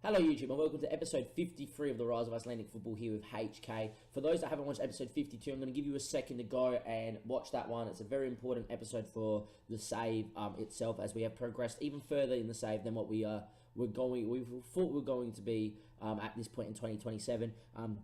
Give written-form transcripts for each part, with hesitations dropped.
Hello YouTube and welcome to episode 53 of the Rise of Icelandic Football here with HK. For those that haven't watched episode 52, I'm going to give you a second to go and watch that one. It's a very important episode for the save itself, as we have progressed even further in the save than what we thought we were going to be at this point in 2027.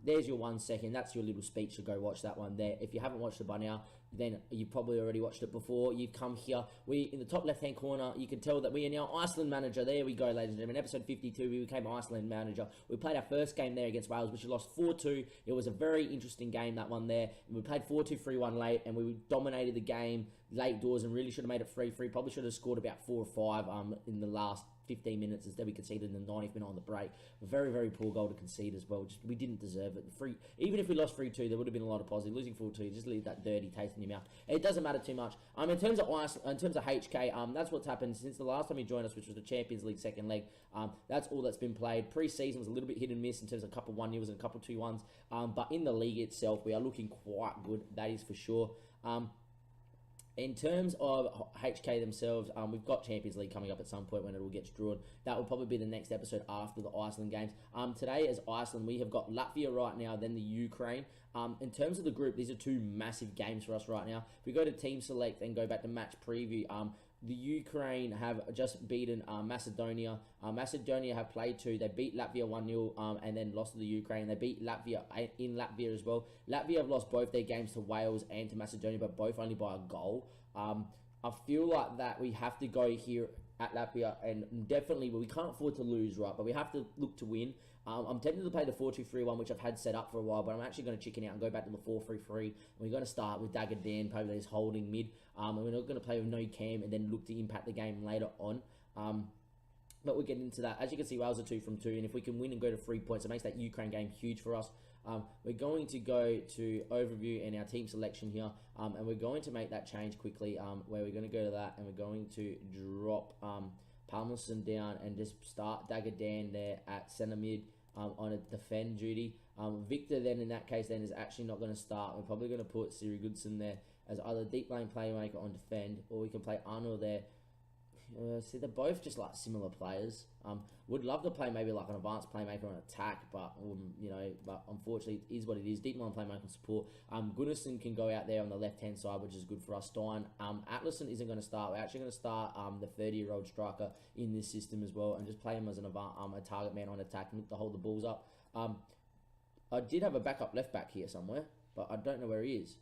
There's your 1 second. That's your little speech to go watch that one there. If you haven't watched it by now, then you've probably already watched it before. You've come here. We in the top left hand corner, you can tell that we are now Iceland manager. There we go, ladies and gentlemen. Episode 52, we became Iceland manager. We played our first game there against Wales, which we lost 4-2. It was a very interesting game, that one there. We played 4-2, 3-1 late, and we dominated the game late doors and really should have made it 3-3. Probably should have scored about 4 or 5 in the last 15 minutes. Instead, we conceded in the 90th minute on the break. A very, very poor goal to concede as well. We didn't deserve it. Even if we lost 3-2, there would have been a lot of positive. Losing 4-2, just leave that dirty taste in your mouth. It doesn't matter too much. In terms of HK, that's what's happened since the last time he joined us, which was the Champions League second leg. That's all that's been played. Pre-season was a little bit hit and miss in terms of a couple 1-0s and a couple 2-1s. But in the league itself, we are looking quite good. That is for sure. In terms of HK themselves, we've got Champions League coming up at some point when it all gets drawn. That will probably be the next episode after the Iceland games. Today, as Iceland, we have got Latvia right now, then the Ukraine. In terms of the group, these are two massive games for us right now. If we go to Team Select and go back to Match Preview, the Ukraine have just beaten Macedonia. Macedonia have played 2. They beat Latvia 1-0 and then lost to the Ukraine. They beat Latvia in Latvia as well. Latvia have lost both their games to Wales and to Macedonia, but both only by a goal. I feel like that we have to go here at Latvia, and definitely, we can't afford to lose, right? But we have to look to win. I'm tempted to play the 4-2-3-1, which I've had set up for a while, but I'm actually going to chicken out and go back to the 4-3-3. We're going to start with Dagadan, probably this holding mid, and we're not going to play with no cam and then look to impact the game later on. But we'll get into that. As you can see, Wales are 2 from 2, and if we can win and go to 3 points, it makes that Ukraine game huge for us. We're going to go to overview and our team selection here, and we're going to make that change quickly, where we're going to go to that, and we're going to drop Palmerston down and just start Dagadan there at centre mid on a defend duty. Victor then, in that case, then is actually not going to start. We're probably going to put Siri Goodson there as either deep lane playmaker on defend, or we can play Arnold there. See, they're both just like similar players. Would love to play maybe like an advanced playmaker on attack, but but unfortunately it is what it is. Deep line playmaker support. Gunnarsson can go out there on the left hand side, which is good for us. Stein. Atlason isn't going to start. We're actually going to start the 30-year-old striker in this system as well, and just play him as a target man on attack and look to hold the balls up. I did have a backup left back here somewhere, but I don't know where he is.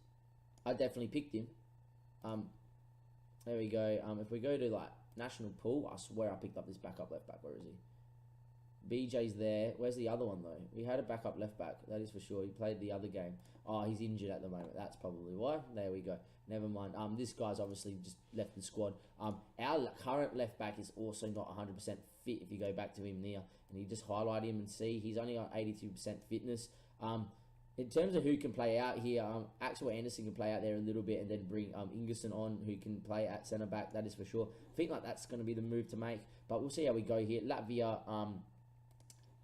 I definitely picked him. There we go. If we go to like National Pool, I swear I picked up this backup left back. Where is he? BJ's there. Where's the other one though? We had a backup left back, that is for sure. He played the other game. Oh, he's injured at the moment. That's probably why. There we go. Never mind. This guy's obviously just left the squad. Our current left back is also not 100% fit. If you go back to him there, and you just highlight him and see he's only got 82% fitness. In terms of who can play out here, Axel Anderson can play out there a little bit and then bring Ingerson on, who can play at centre-back, that is for sure. I think like that's going to be the move to make, but we'll see how we go here. Latvia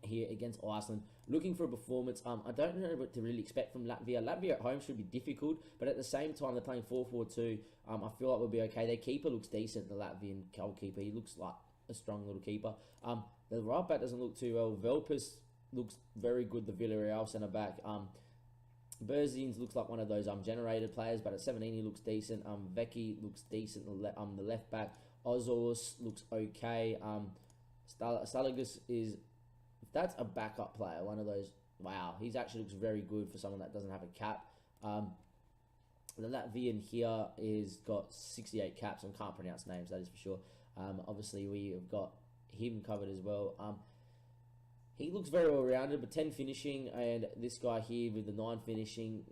here against Iceland, looking for a performance. I don't know what to really expect from Latvia. Latvia at home should be difficult, but at the same time, they're playing 4-4-2. I feel like we'll be okay. Their keeper looks decent, the Latvian goalkeeper. He looks like a strong little keeper. The right back doesn't look too well. Velpus looks very good, the Villarreal centre-back. Berzins looks like one of those generated players, but at 17 he looks decent. Vecchi looks decent, the left back. Ozors looks okay. Stalagus is, if that's a backup player, one of those, wow, he actually looks very good for someone that doesn't have a cap. The Latvian here is got 68 caps and can't pronounce names, that is for sure. Obviously we have got him covered as well. He looks very well rounded, but 10 finishing, and this guy here with the 9 finishing.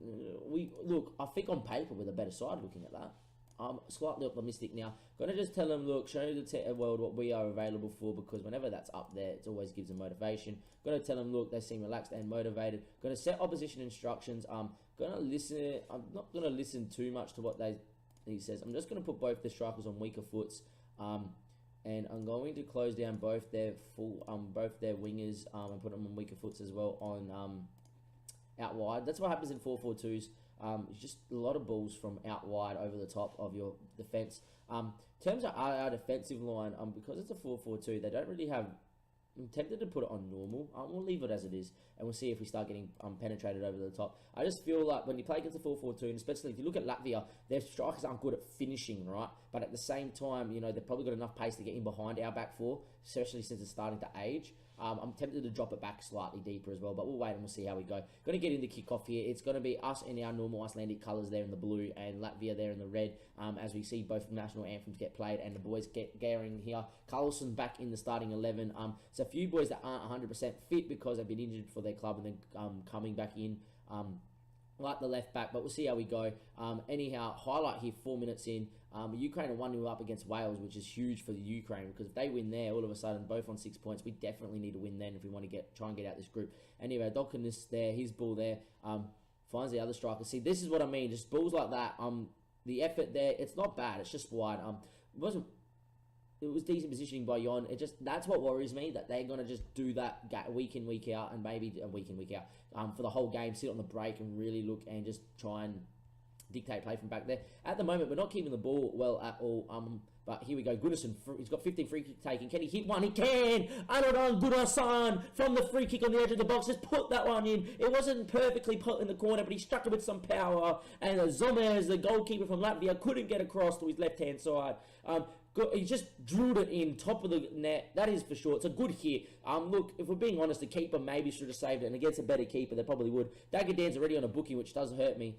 I think on paper we're the better side looking at that. I'm slightly optimistic now. Gonna just tell them, look, show the world what we are available for, because whenever that's up there, it always gives them motivation. Gonna tell them, look, they seem relaxed and motivated. Gonna set opposition instructions. Gonna listen. I'm not gonna listen too much to what he says. I'm just gonna put both the strikers on weaker foots. And I'm going to close down both their wingers and put them on weaker foots as well on out wide. That's what happens in 4-4-2s. It's just a lot of balls from out wide over the top of your defence. In terms of our defensive line, because it's a 4-4-2, they don't really have I'm tempted to put it on normal. We'll leave it as it is, and we'll see if we start getting penetrated over the top. I just feel like when you play against a 4-4-2, and especially if you look at Latvia, their strikers aren't good at finishing, right? But at the same time, you know, they've probably got enough pace to get in behind our back four, especially since it's starting to age. I'm tempted to drop it back slightly deeper as well, but we'll wait and we'll see how we go. Going to get in the kickoff here. It's going to be us in our normal Icelandic colours there in the blue, and Latvia there in the red, as we see both national anthems get played and the boys get going here. Carlson back in the starting 11. It's a few boys that aren't 100% fit because they've been injured for their club and then coming back in. Like the left back, but we'll see how we go. Anyhow, highlight here, 4 minutes in. Ukraine are 1-0 up against Wales, which is huge for the Ukraine, because if they win there, all of a sudden, both on 6 points, we definitely need to win then if we want to try and get out this group. Anyway, Dolkinis there, his ball there, finds the other striker. See, this is what I mean, just balls like that. The effort there, it's not bad, it's just wide. It was decent positioning by Jon. That's what worries me, that they're going to just do that week in, week out, and maybe a week in, week out for the whole game, sit on the break and really look and just try and dictate play from back there. At the moment, we're not keeping the ball well at all. But here we go. Gunnarsson, he's got 15 free kick taking. Can he hit one? He can! Anoran Gunnarsson from the free kick on the edge of the box. Just put that one in. It wasn't perfectly put in the corner, but he struck it with some power. And Zomers, the goalkeeper from Latvia, couldn't get across to his left-hand side. He just drilled it in, top of the net. That is for sure. It's a good hit. Look, if we're being honest, the keeper maybe should have saved it. And against a better keeper, they probably would. Dagadan's already on a booking, which does hurt me.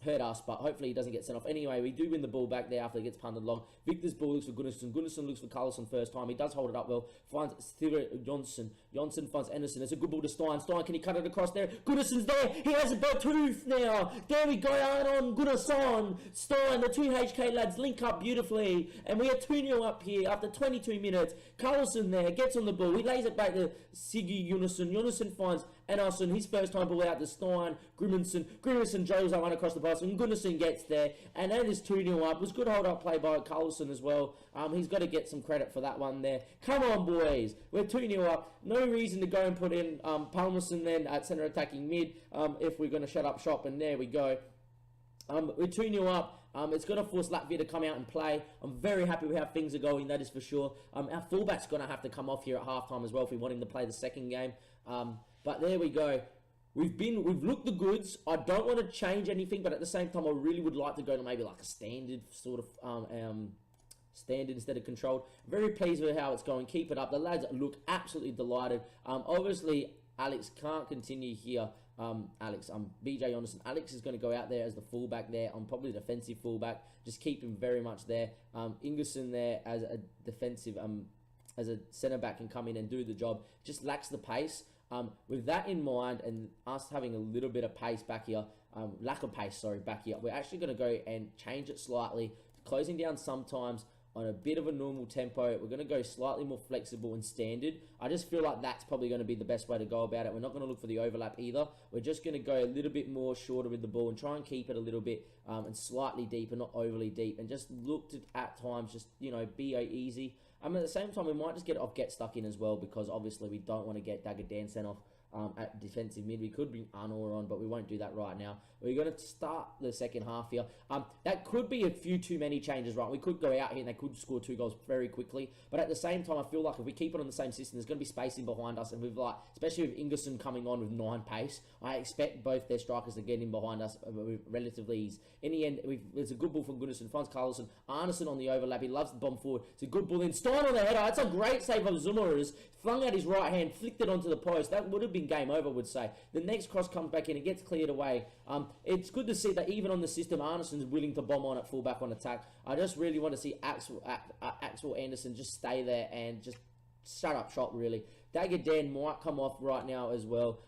Hurt us, but hopefully he doesn't get sent off. Anyway, we do win the ball back there after it gets punted long. Victor's ball looks for Gunnarsson. Gunnarsson looks for Carlson first time. He does hold it up well. Finds Stivert Jonsson. Jonsson finds Anderson. It's a good ball to Stein. Stein, can he cut it across there? Gunnarsson's there. He has a belt tooth now. There we go. Arnon Gunnarsson. Stein, the two HK lads link up beautifully. And we are 2-0 up here after 22 minutes. Carlson there gets on the ball. He lays it back to Siggy Gunnarsson. Gunnarsson finds Anderson, his first time ball out to Stein. Grimmerson drills that one across the box, and Gunnarsson gets there, and that is 2-0 up. It was good hold-up play by Carlson as well. He's got to get some credit for that one there. Come on, boys. We're 2-0 up. No reason to go and put in Palmerson then at centre attacking mid if we're going to shut up shop, and there we go. We're 2-0 up. It's going to force Latvia to come out and play. I'm very happy with how things are going, that is for sure. Our fullback's going to have to come off here at halftime as well if we want him to play the second game. But there we go. We've looked the goods. I don't want to change anything, but at the same time, I really would like to go to maybe like a standard sort of standard instead of controlled. Very pleased with how it's going. Keep it up. The lads look absolutely delighted. Obviously, Alex can't continue here. BJ Anderson. Alex is going to go out there as the fullback there. I'm probably defensive fullback. Just keep him very much there. Ingerson there as a defensive, as a centre back can come in and do the job. Just lacks the pace. With that in mind, and us having a little bit of pace back here, lack of pace, sorry, back here, we're actually going to go and change it slightly, closing down sometimes on a bit of a normal tempo. We're going to go slightly more flexible and standard. I just feel like that's probably going to be the best way to go about it. We're not going to look for the overlap either. We're just going to go a little bit more shorter with the ball and try and keep it a little bit and slightly deeper, not overly deep, and just look to at times just, you know, be easy. At the same time, we might just get stuck in as well, because obviously we don't want to get Dagadan sent off at defensive mid. We could bring Arnor on, but we won't do that right now. We're going to start the second half here. That could be a few too many changes, right? We could go out here and they could score 2 goals very quickly. But at the same time, I feel like if we keep it on the same system, there's going to be spacing behind us. And with especially with Ingerson coming on with 9 pace, I expect both their strikers to get in behind us with relatively ease. In the end, it's a good ball from Gunnarsson. Finds Carlson. Arneson on the overlap. He loves the bomb forward. It's a good ball in. Stein on the header. It's a great save of Zummerers. Flung out his right hand, flicked it onto the post. That would have been game over, I would say. The next cross comes back in and gets cleared away. It's good to see that even on the system, Arneson's willing to bomb on at fullback on attack. I just really want to see Axel Anderson just stay there and just shut up shop, really. Dagadan might come off right now as well.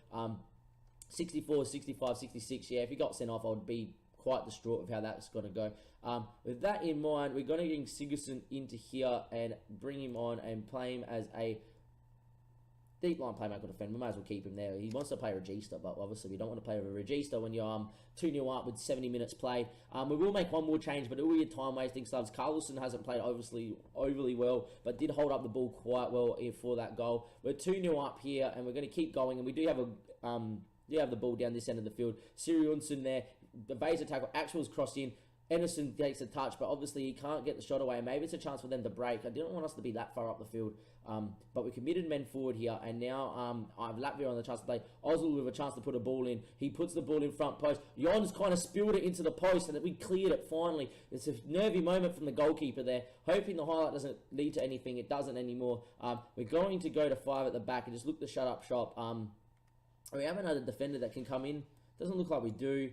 64, 65, 66. Yeah, if he got sent off, I would be quite distraught with how that's going to go. With that in mind, we're going to bring Sigurdsson into here and bring him on and play him as a deep line playmaker defender. We might as well keep him there. He wants to play Regista, but obviously we don't want to play with a Regista when you're 2-0 up with 70 minutes played. We will make one more change, but it will be a time-wasting subs. Carlson hasn't played obviously overly well, but did hold up the ball quite well for that goal. We're 2-0 up here, and we're going to keep going, and we do have the ball down this end of the field. Siriunson there, the base tackle, Axel's crossed in, Anderson takes a touch, but obviously he can't get the shot away. Maybe it's a chance for them to break. I didn't want us to be that far up the field, but we committed men forward here, and now I have Latvia on the chance to play. Oswald with a chance to put a ball in. He puts the ball in front post. Jons kind of spilled it into the post, and we cleared it finally. It's a nervy moment from the goalkeeper there, hoping the highlight doesn't lead to anything. It doesn't anymore. We're going to go to 5 at the back and just look to shut up shop. We have another defender that can come in. Doesn't look like we do.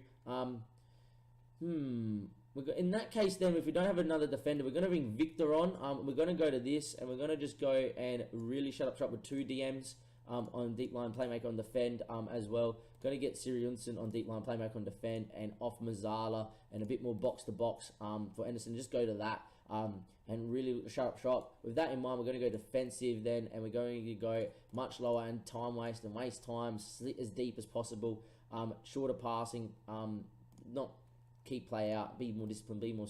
In that case, then, if we don't have another defender, we're going to bring Victor on. We're going to go to this, and we're going to just go and really shut up shop with 2 DMs on deep line playmaker on defend as well. Going to get Siriunson on deep line playmaker on defend, and off Mazzala, and a bit more box to box for Anderson. Just go to that and really shut up shop. With that in mind, we're going to go defensive then, and we're going to go much lower and time waste and waste time, sit as deep as possible, shorter passing, not keep play out, be more disciplined, be more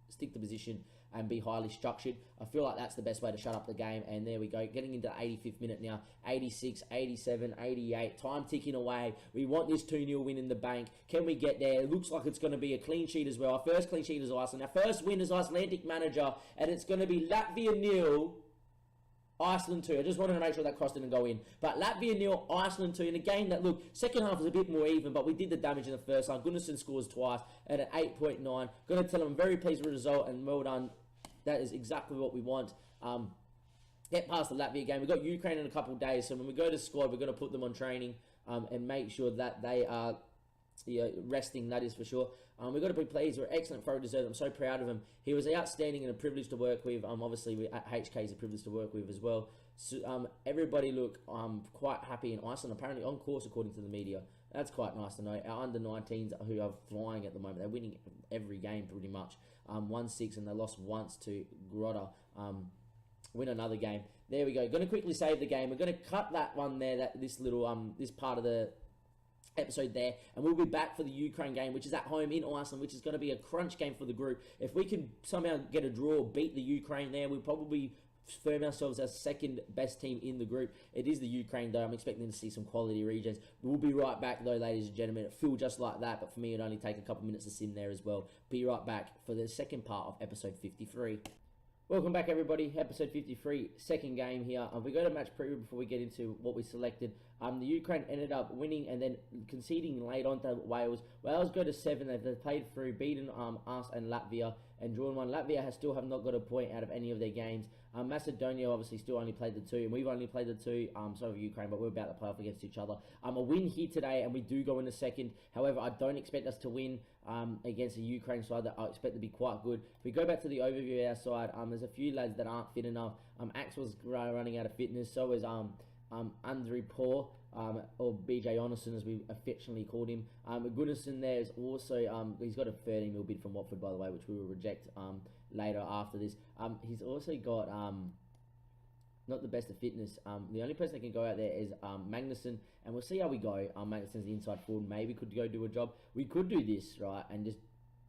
stick to position, and be highly structured. I feel like that's the best way to shut up the game. And there we go, getting into the 85th minute now. 86, 87, 88, time ticking away. We want this 2-0 win in the bank. Can we get there? It looks like it's going to be a clean sheet as well. Our first clean sheet as Iceland. Our first win as Icelandic manager, and it's going to be Latvia 0, Iceland 2. I just wanted to make sure that cross didn't go in. But Latvia 0, Iceland 2 in a game that, look, second half was a bit more even, but we did the damage in the first half. Gunnarsson scores twice at an 8.9. Going to tell him I'm very pleased with the result, and well done. That is exactly what we want. Get past the Latvia game. We've got Ukraine in a couple of days, so when we go to squad, we're going to put them on training and make sure that they are resting, that is for sure. We've got to be pleased. We're excellent throw deserved. I'm so proud of him. He was outstanding and a privilege to work with. Obviously, at HK is a privilege to work with as well. So, everybody look quite happy in Iceland. Apparently on course, according to the media. That's quite nice to know. Our under-19s who are flying at the moment, they're winning every game pretty much. 1-6, and they lost once to Grotta. Win another game. There we go. Going to quickly save the game. We're going to cut that one there. This little this part of the episode there, and we'll be back for the Ukraine game, which is at home in Iceland, which is going to be a crunch game for the group. If we can somehow get a draw or beat the Ukraine there, we'll probably firm ourselves as second best team in the group. It is the Ukraine though. I'm expecting to see some quality regions. We'll be right back though, ladies and gentlemen. It feels just like that, but for me it'd only take a couple minutes to sim there as well. Be right back for the second part of episode 53. Welcome back, everybody. Episode 53, second game here. We go to match preview before we get into what we selected. The Ukraine ended up winning and then conceding late on to Wales. Wales go to 7. They've played through, beaten us and Latvia, and drawn 1. Latvia still have not got a point out of any of their games. Macedonia obviously still only played the 2, and we've only played the 2. So have Ukraine, but we're about to play off against each other. A win here today, and we do go in the second. However, I don't expect us to win against the Ukraine side that I expect to be quite good. If we go back to the overview of our side, there's a few lads that aren't fit enough. Axel's running out of fitness, so is Andrei Poor, or BJ Onerson as we affectionately called him. Gunnarsson there is also, he's got a 30 mil bid from Watford, by the way, which we will reject later after this. He's also got not the best of fitness. The only person that can go out there is Magnusson, and we'll see how we go. Magnusson's the inside forward, maybe could go do a job. We could do this, right, and just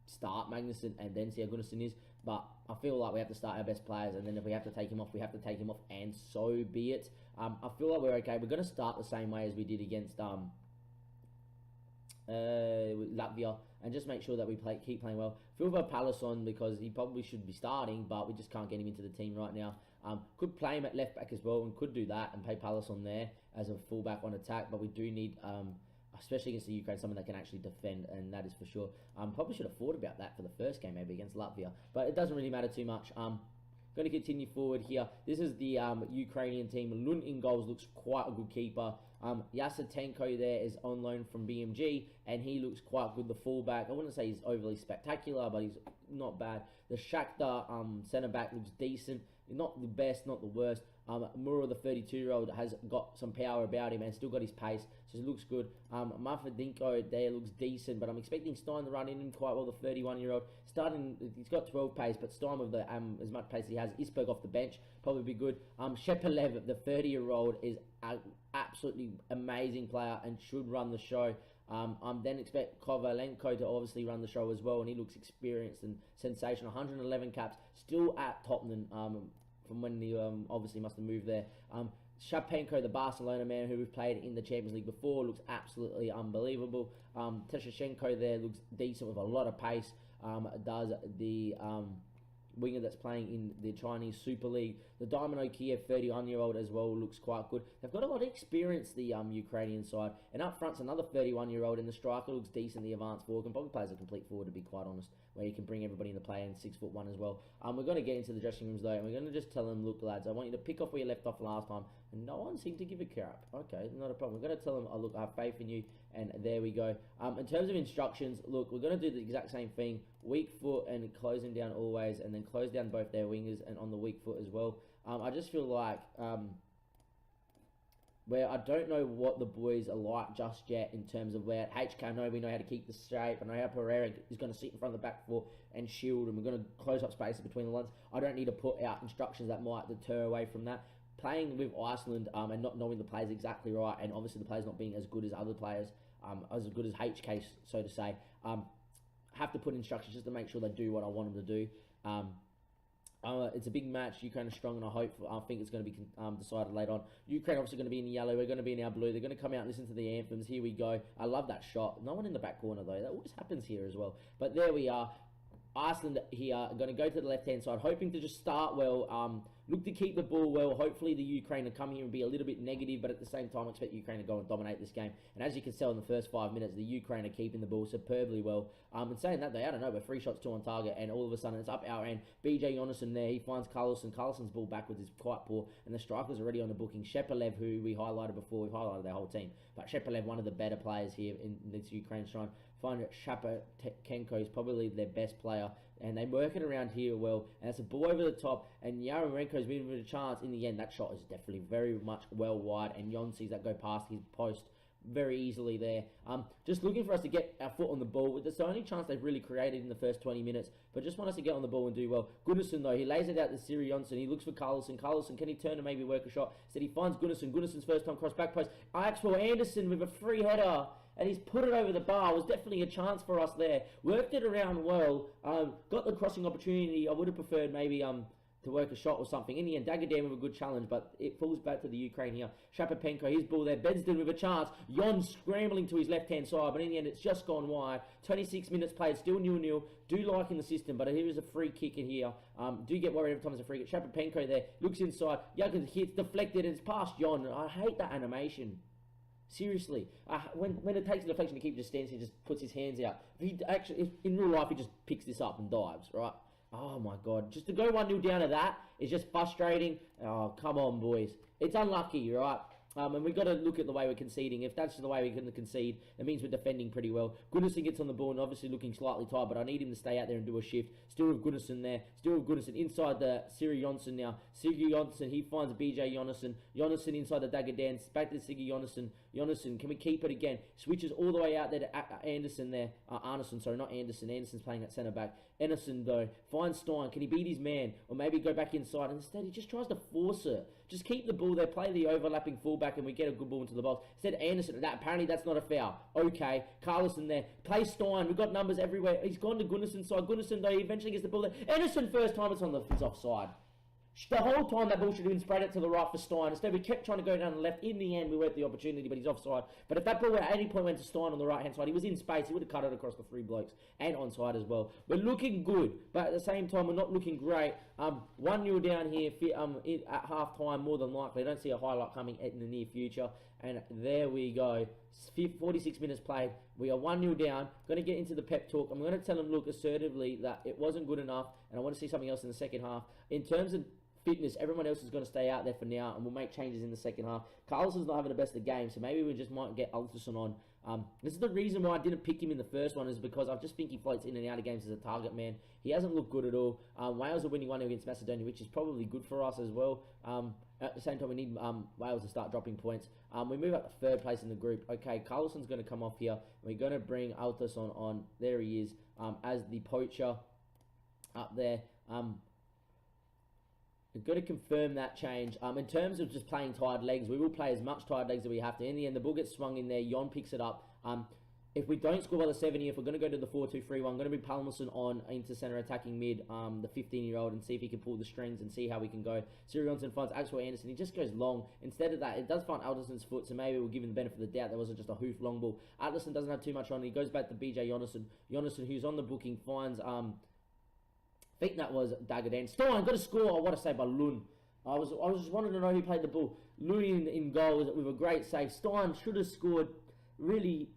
start Magnusson and then see how Gunnarsson is, but I feel like we have to start our best players, and then if we have to take him off, we have to take him off, and so be it. I feel like we're okay. We're going to start the same way as we did against Latvia, and just make sure that we keep playing well. Philva Palace on, because he probably should be starting, but we just can't get him into the team right now. Could play him at left back as well, and could do that and play Palace on there as a fullback on attack, but we do need, especially against the Ukraine, someone that can actually defend, and that is for sure. Probably should have thought about that for the first game, maybe against Latvia, but it doesn't really matter too much. Going to continue forward here. This is the Ukrainian team. Lund in goals, looks quite a good keeper. Yasatenko there is on loan from BMG, and he looks quite good, the fullback. I wouldn't say he's overly spectacular, but he's not bad. The Shakhtar centre-back looks decent. Not the best, not the worst. Mura, the 32-year-old, has got some power about him and still got his pace, so it looks good. Mafadinko there looks decent, but I'm expecting Stein to run in him quite well, the 31-year-old. He's got 12 pace, but Stein with the as much pace he has. Isberg off the bench, probably be good. Shepelev, the 30-year-old, is an absolutely amazing player and should run the show. Then expect Kovalenko to obviously run the show as well, and he looks experienced and sensational. 111 caps, still at Tottenham from when he obviously must have moved there. Shapenko, the Barcelona man who we've played in the Champions League before, looks absolutely unbelievable. Teshashenko there looks decent with a lot of pace. does the winger that's playing in the Chinese Super League. The Dynamo Kiev 31-year-old as well looks quite good. They've got a lot of experience, the Ukrainian side. And up front's another 31-year-old, and the striker looks decent, the advanced forward. Can probably play as a complete forward, to be quite honest, where you can bring everybody into play, and 6'1" as well. We're going to get into the dressing rooms, though, and we're going to just tell them, look, lads, I want you to pick off where you left off last time. And no one seemed to give a crap. Okay, not a problem. We're going to tell them, oh, look, I have faith in you, and there we go. In terms of instructions, look, we're going to do the exact same thing. Weak foot and closing down always, and then close down both their wingers and on the weak foot as well. I just feel like where I don't know what the boys are like just yet in terms of where HK, I know we know how to keep the shape. I know how Pereira is going to sit in front of the back four and shield, and we're going to close up spaces between the lines. I don't need to put out instructions that might deter away from that. Playing with Iceland and not knowing the players exactly right, and obviously the players not being as good as other players, as good as HK, so to say, have to put instructions just to make sure they do what I want them to do. It's a big match. Ukraine are strong, and I think it's going to be decided later on. Ukraine obviously going to be in yellow. We're going to be in our blue. They're going to come out and listen to the anthems. Here we go. I love that shot. No one in the back corner, though. That always happens here as well. But there we are. Iceland here are going to go to the left-hand side, hoping to just start well, look to keep the ball well. Hopefully the Ukraine will come here and be a little bit negative, but at the same time expect Ukraine to go and dominate this game. And as you can tell in the first 5 minutes, the Ukraine are keeping the ball superbly well. And saying that, they, I don't know, we're 3 shots, 2 on target, and all of a sudden it's up our end. BJ Jonassen there, he finds Carlson. Carlson's ball backwards is quite poor, and the striker's already on the booking. Shepelev, who we highlighted before, we've highlighted their whole team, but Shepelev, one of the better players here in this Ukraine shrine. Find that Shapatenko is probably their best player, and they work it around here well, and it's a ball over the top, and Yaremenko's been with a chance. In the end, that shot is definitely very much well wide, and Jon sees that go past his post very easily there. Just looking for us to get our foot on the ball. That's the only chance they've really created in the first 20 minutes, but just want us to get on the ball and do well. Goodison, though, he lays it out to Siri Jonsson. He looks for Carlson. Carlson, can he turn and maybe work a shot? Instead, he finds Goodison. Goodson's first time cross back post. Axel Anderson with a free header, and he's put it over the bar. It was definitely a chance for us there. Worked it around well. Got the crossing opportunity. I would have preferred maybe to work a shot or something. In the end, Dagadam with a good challenge, but it falls back to the Ukraine here. Shapapenko, his ball there. Bensden with a chance. Jon scrambling to his left-hand side, but in the end, it's just gone wide. 26 minutes played, still 0-0. Do like in the system, but here is a free kick in here. Do get worried every time there's a free kick. Shapapenko there, looks inside. Jurgen hits, deflected, and it's past Jon. I hate that animation. Seriously, when it takes a deflection, the keeper just stands here, just puts his hands out. If in real life, he just picks this up and dives, right? Oh my God, just to go 1-0 down to that is just frustrating. Oh, come on, boys. It's unlucky, right? And we've got to look at the way we're conceding. If that's the way we're going to concede, it means we're defending pretty well. Goodison gets on the ball and obviously looking slightly tired, but I need him to stay out there and do a shift. Still with Goodison there. Still with Goodison inside the Siri Jonsson now. Siri Jonsson, he finds BJ Jonassen. Jonassen inside the dagger dance. Back to Siri Jonassen. Jonassen, can we keep it again? Switches all the way out there to Anderson there. Arneson, sorry, not Anderson. Anderson's playing at centre back. Anderson, though, finds Stein. Can he beat his man? Or maybe go back inside? And instead, he just tries to force it. Just keep the ball there, play the overlapping fullback, and we get a good ball into the box. Instead, Anderson, apparently that's not a foul. Okay, Carlson there. Play Stein. We've got numbers everywhere. He's gone to Gunnarsson's side. Gunnarsson, though, he eventually gets the ball there. Anderson, first time it's offside. The whole time that ball should have been sprayed out to the right for Stein. Instead, we kept trying to go down the left. In the end, we worked the opportunity, but he's offside. But if that ball at any point went to Stein on the right-hand side, he was in space. He would have cut it across the 3 blokes and onside as well. We're looking good, but at the same time, we're not looking great. 1-0 down here at half-time, more than likely. I don't see a highlight coming in the near future. And there we go. 46 minutes played. We are 1-0 down. Going to get into the pep talk. I'm going to tell them, look, assertively, that it wasn't good enough, and I want to see something else in the second half. In terms of fitness, everyone else is going to stay out there for now, and we'll make changes in the second half. Carlson's not having the best of the game, so maybe we just might get Alterson on. This is the reason why I didn't pick him in the first one, is because I just think he floats in and out of games as a target man. He hasn't looked good at all. Wales are winning 1-0 against Macedonia, which is probably good for us as well. At the same time, we need Wales to start dropping points. We move up to 3rd place in the group. Okay, Carlson's going to come off here. We're going to bring Alterson on. There he is, as the poacher up there. We've got to confirm that change. In terms of just playing tired legs, we will play as much tired legs as we have to. In the end, the ball gets swung in there. Jon picks it up. If we don't score by the 70th, we're going to go to the 4-2-3-1. I'm going to bring Palmerson on into centre attacking mid, the 15-year-old, and see if he can pull the strings and see how we can go. Sirianson finds Axel Anderson. He just goes long. Instead of that, it does find Alderson's foot, so maybe we'll give him the benefit of the doubt. There wasn't just a hoof long ball. Alderson doesn't have too much on. He goes back to BJ Jonasson. Jonasson, who's on the booking, finds... I think that was Dagadan. Stein got a score. I want to say by Lund. I was just wanting to know who played the ball. Lund in goal with a great save. Stein should have scored. Really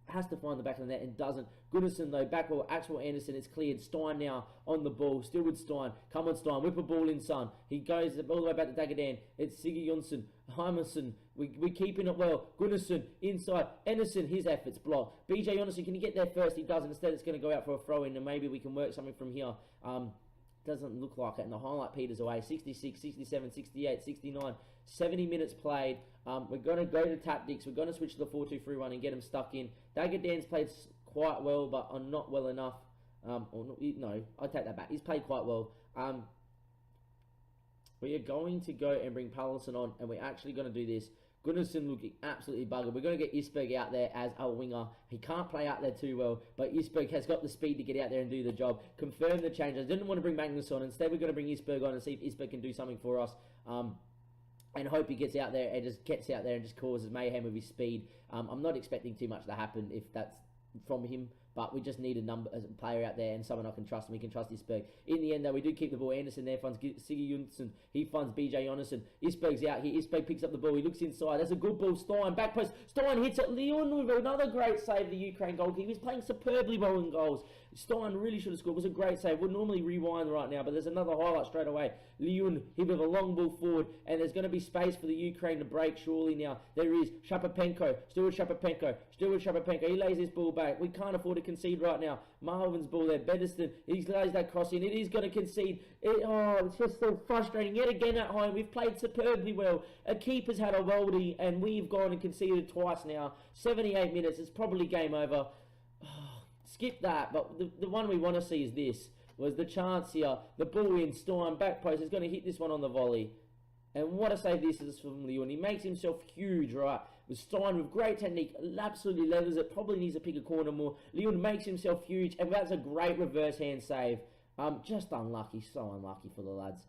has to find the back of the net and doesn't. Goodison though, back well, Axel Anderson is cleared. Stein now on the ball, still with Stein. Come on Stein, whip a ball in, son. He goes all the way back to Dagadan. It's Siggy Jonsson, Hymerson. We're keeping it well. Goodison inside. Anderson, his efforts blocked. BJ Jonasson, can he get there first? He doesn't. Instead, it's going to go out for a throw in, and maybe we can work something from here. Doesn't look like it, and the highlight peters away. 66, 67, 68, 69, 70 minutes played. We're going to go to tactics. We're going to switch to the 4-2-3-1 and get him stuck in. Dagadan's played quite well, but not well enough. No, I take that back. He's played quite well. We are going to go and bring Palmerson on, and we're actually going to do this. Gunnarsson looking absolutely buggered. We're going to get Isberg out there as a winger. He can't play out there too well, but Isberg has got the speed to get out there and do the job. Confirm the change. I didn't want to bring Magnus on. Instead, we're going to bring Isberg on and see if Isberg can do something for us. And hope he gets out there and just gets out there and just causes mayhem with his speed. I'm not expecting too much to happen if that's from him, but we just need a player out there and someone I can trust, and we can trust Isberg. In the end, though, we do keep the ball. Anderson there finds Siggy Jonsson. He finds BJ Jonasson. Isberg's out here. Isberg picks up the ball. He looks inside. That's a good ball. Stein, back post. Stein hits it. Leon with another great save, the Ukraine goalkeeper. He's playing superbly well in goals. Stein really should have scored. It was a great save. We'll normally rewind right now, but there's another highlight straight away. Leon, he with a long ball forward, and there's going to be space for the Ukraine to break surely now. There is Shapapenko, still with Shapapenko, still with Shapapenko. He lays this ball back. We can't afford to concede right now. Marvin's ball there. Bedeston, he lays that cross in. It is going to concede. It's just so frustrating. Yet again at home, we've played superbly well. A keeper's had a worldie, and we've gone and conceded twice now. 78 minutes. It's probably game over. Skip that, but the one we want to see is this. Was the chance here. The ball in, Stein, back post. Is going to hit this one on the volley. And what a save this is from Leon. He makes himself huge, right? With Stein with great technique. Absolutely leathers it. Probably needs to pick a corner more. Leon makes himself huge. And that's a great reverse hand save. Just unlucky. So unlucky for the lads.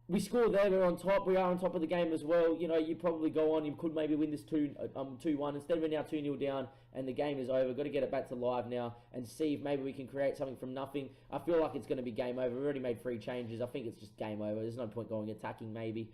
We scored there, we're on top. We are on top of the game as well. You know, you probably go on, you could maybe win this 2-1. Instead, we're now 2-0 down, and the game is over. Got to get it back to live now and see if maybe we can create something from nothing. I feel like it's going to be game over. We've already made 3 changes. I think it's just game over. There's no point going attacking maybe.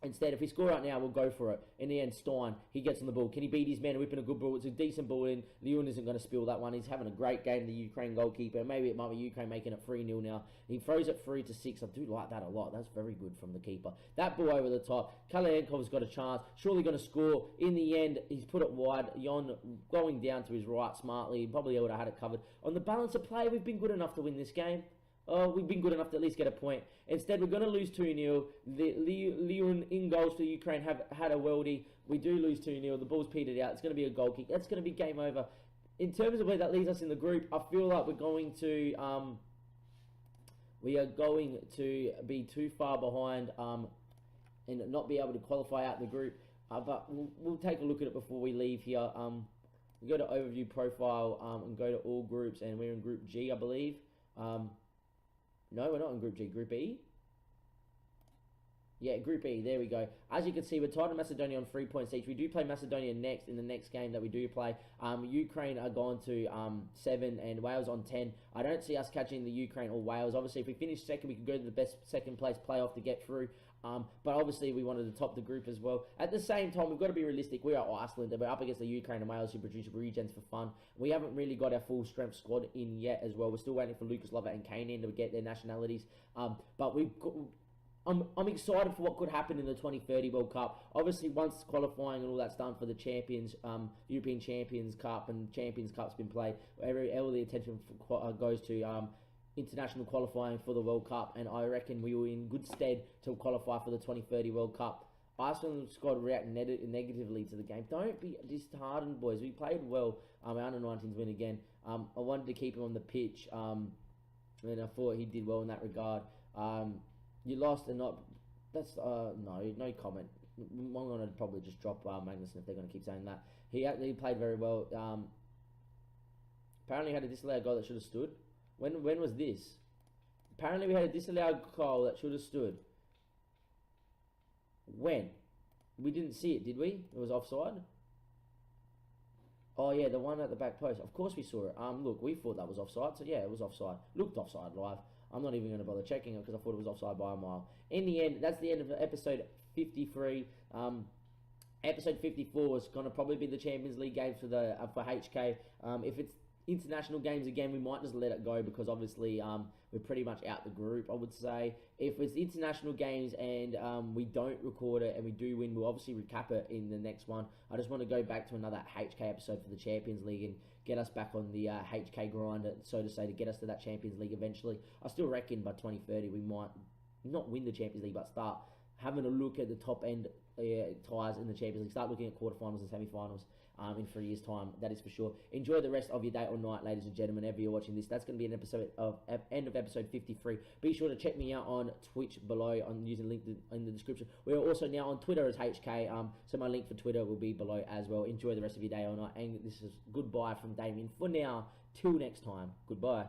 Instead, if we score right now, we'll go for it. In the end, Stein, he gets on the ball. Can he beat his man, whipping a good ball? It's a decent ball in. Leon isn't going to spill that one. He's having a great game, the Ukraine goalkeeper. Maybe it might be Ukraine making it 3-0 now. He throws it 3-6. I do like that a lot. That's very good from the keeper. That ball over the top. Kalyankov's got a chance. Surely going to score. In the end, he's put it wide. Jon going down to his right smartly. He probably would have had it covered. On the balance of play, we've been good enough to win this game. We've been good enough to at least get a point. Instead, we're going to lose 2-0. Leon in goals for Ukraine have had a worldie. We do lose 2-0. The ball's petered out. It's going to be a goal kick. That's going to be game over. In terms of where that leaves us in the group, I feel like we're going to... we are going to be too far behind and not be able to qualify out the group. But we'll take a look at it before we leave here. We go to overview profile and go to all groups, and we're in Group G, I believe. No, we're not in Group G. Group E? Yeah, Group E. There we go. As you can see, we're tied to Macedonia on 3 points each. We do play Macedonia next in the next game that we do play. Ukraine are gone to 7 and Wales on 10. I don't see us catching the Ukraine or Wales. Obviously, if we finish second, we can go to the best second place playoff to get through. But obviously, we wanted to top the group as well. At the same time, we've got to be realistic. We are Iceland, and we're up against the Ukraine and Wales who produce regens for fun. We haven't really got our full strength squad in yet as well. We're still waiting for Lucas Lovett and Kanan to get their nationalities. But we've got... I'm excited for what could happen in the 2030 World Cup. Obviously, once qualifying and all that's done for the Champions, European Champions Cup and Champions Cup's been played, all the attention goes to international qualifying for the World Cup, and I reckon we were in good stead to qualify for the 2030 World Cup. Iceland squad react negatively to the game. Don't be disheartened, boys. We played well. Our under-19s win again. I wanted to keep him on the pitch, and I thought he did well in that regard. You lost and not... That's... no comment. I'm going to probably just drop Magnussen if they're going to keep saying that. He played very well. Apparently, he had a disallowed goal that should have stood. When was this? Apparently, we had a disallowed goal that should have stood. When? We didn't see it, did we? It was offside. Oh yeah, the one at the back post. Of course we saw it. Look, we thought that was offside. So yeah, it was offside. Looked offside live. I'm not even going to bother checking it because I thought it was offside by a mile. In the end, that's the end of episode 53. Episode 54 is going to probably be the Champions League game for HK. If it's international games again, we might just let it go because obviously we're pretty much out the group, I would say. If it's international games and we don't record it and we do win, we'll obviously recap it in the next one. I just want to go back to another HK episode for the Champions League and get us back on the HK grind, so to say, to get us to that Champions League eventually. I still reckon by 2030 we might not win the Champions League, but start having a look at the top end ties in the Champions League. Start looking at quarterfinals and semi-finals in 3 years' time. That is for sure. Enjoy the rest of your day or night, ladies and gentlemen. Whenever you're watching this, that's going to be an episode of end of episode 53. Be sure to check me out on Twitch below. I'm using the link in the description. We're also now on Twitter as HK. So my link for Twitter will be below as well. Enjoy the rest of your day or night. And this is goodbye from Damien for now. Till next time. Goodbye.